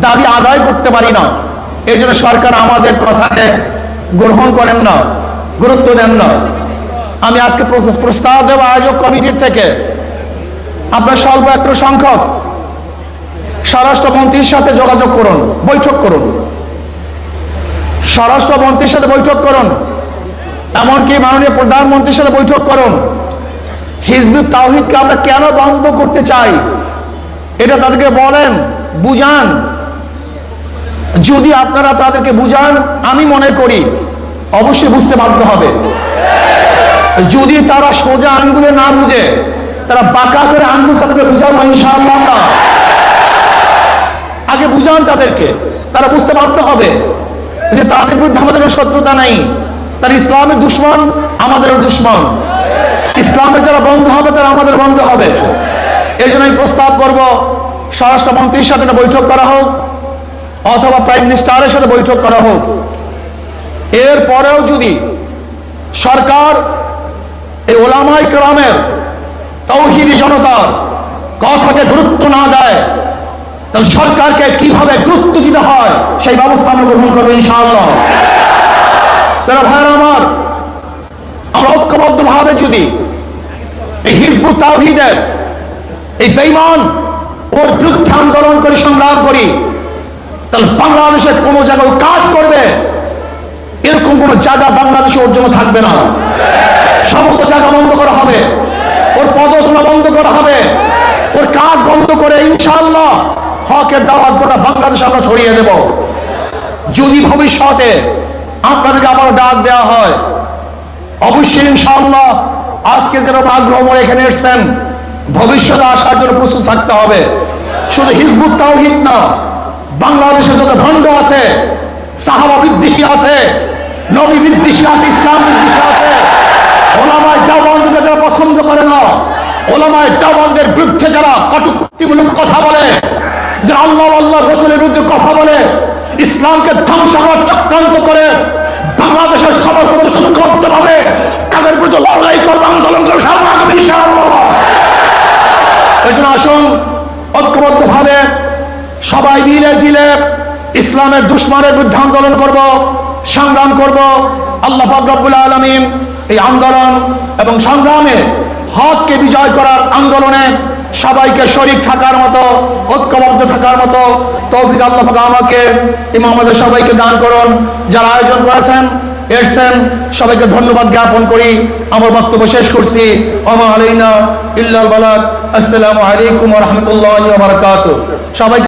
দাবি আদায় করতে পারি না। এই জন্য সরকার আমাদের কথাকে গ্রহণ করেন না, গুরুত্ব দেন না। আমি আজকে প্রস্তাব দেব আয়োজক কমিটির থেকে, আপনার স্বল্প একটু সংখ্যক স্বরাষ্ট্রমন্ত্রীর সাথে যোগাযোগ করুন, বৈঠক করুন, স্বরাষ্ট্রমন্ত্রীর সাথে বৈঠক করুন, এমনকি মাননীয় প্রধানমন্ত্রীর সাথে বৈঠক করুন। হিজবুত তাওহীদকে আমরা কেন বন্ধ করতে চাই এটা তাদেরকে বলেন, বুঝান। যদি আপনারা তাদেরকে বুঝান, আমি মনে করি অবশ্যই বুঝতে বাধ্য হবে। যদি তারা সোজা আঙ্গুলে না বুঝে, তারা বাঁকা করে আঙ্গুল তাদেরকে বুঝাবো ইনশাআল্লাহ। আগে বুঝান তাদেরকে, তারা বুঝতে বাধ্য হবে যে তাদের বিরুদ্ধে আমাদের শত্রুতা নাই। তারা ইসলামের দুশমন, আমাদেরও দুশমন। ইসলামের যারা বন্ধ হবে তারা আমাদের বন্ধ হবে। এই জন্য আমি প্রস্তাব করব স্বরাষ্ট্রমন্ত্রীর সাথে বৈঠক করা হোক, অথবা প্রাইম মিনিস্টারের সাথে বৈঠক করা হোক। এরপরেও যদি সরকার এই ওলামায়ে কেরামের, তাওহীদি জনতার কথাকে গুরুত্ব না দেয়, তাহলে সরকারকে কিভাবে গুরুত্ব দিতে হয় সেই ব্যবস্থা আমরা গ্রহণ করবো ইনশাআল্লাহ। তারা ভাইরা আমার, আমরা ঐক্যবদ্ধভাবে যদি এই হিজবুত তাওহীদের এই বেঈমান ওর বিরুদ্ধে আন্দোলন করি, সংগ্রাম করি, তাহলে বাংলাদেশের কোন জায়গায় কাজ করবে এরকম কোন জায়গা বাংলাদেশে ওর জন্য থাকবে না। সমস্ত জায়গা বন্ধ করা হবে, ওর পদচারণা বন্ধ করা হবে, ওর কাজ বন্ধ করে ইনশাআল্লাহ হকের দাওয়াত গোটা বাংলাদেশে আমরা ছড়িয়ে দেব। যদি ভবিষ্যতে আপনাদেরকে আবার ডাক দেওয়া হয়, অবশ্যই ইনশাআল্লাহ আজকে যেরকম আগ্রহ মনে এখানে এসছেন, ভবিষ্যতে আসার জন্য প্রস্তুত থাকতে হবে। শুধু হিজবুত তাওহীদ না, বাংলাদেশে যত ভণ্ড আছে, সাহাবা বিদ্বেষী আছে, নবী বিদ্বেষী আছে, ইসলাম বিদ্বেষী আছে, ওলামায়ে দেওবন্দকে যারা পছন্দ করে না, ওলামায়ে দেওবন্দের বিরুদ্ধে যারা কটূক্তিমূলক কথা বলে, যারা আল্লাহ রাসূলের বিরুদ্ধে কথা বলে, ইসলামকে ধ্বংস করার চক্রান্ত করে, বাংলাদেশের সমস্ত মানুষ ঐক্যবদ্ধভাবে তাদের বিরুদ্ধে লড়াই করবে, আন্দোলন করবে ইনশাআল্লাহ। এই জন্য আসুন ঐক্যবদ্ধভাবে সবাই মিলে জিলে ইসলামের দুশমনের বিরুদ্ধে আন্দোলন করব, সংগ্রাম করব। আল্লাহ পাক রব্বুল আলামিন এই আন্দোলন এবং সংগ্রামে হককে বিজয় করার আন্দোলনে সবাইকে শরীক থাকার মতো, ঐক্যবদ্ধ থাকার মতো তৌফিক আল্লাহ পাক আমাকে এবং আমাদের সবাইকে দান করুন। যারা আয়োজন করেছেন, এসেছেন, সবাইকে ধন্যবাদ জ্ঞাপন করি। আমার বক্তব্য শেষ করছি। ওমা আলাইনা ইল্লাল বালাগ। আসসালামু আলাইকুম ওয়া রাহমাতুল্লাহি ওয়া বারাকাতুহু। সবাই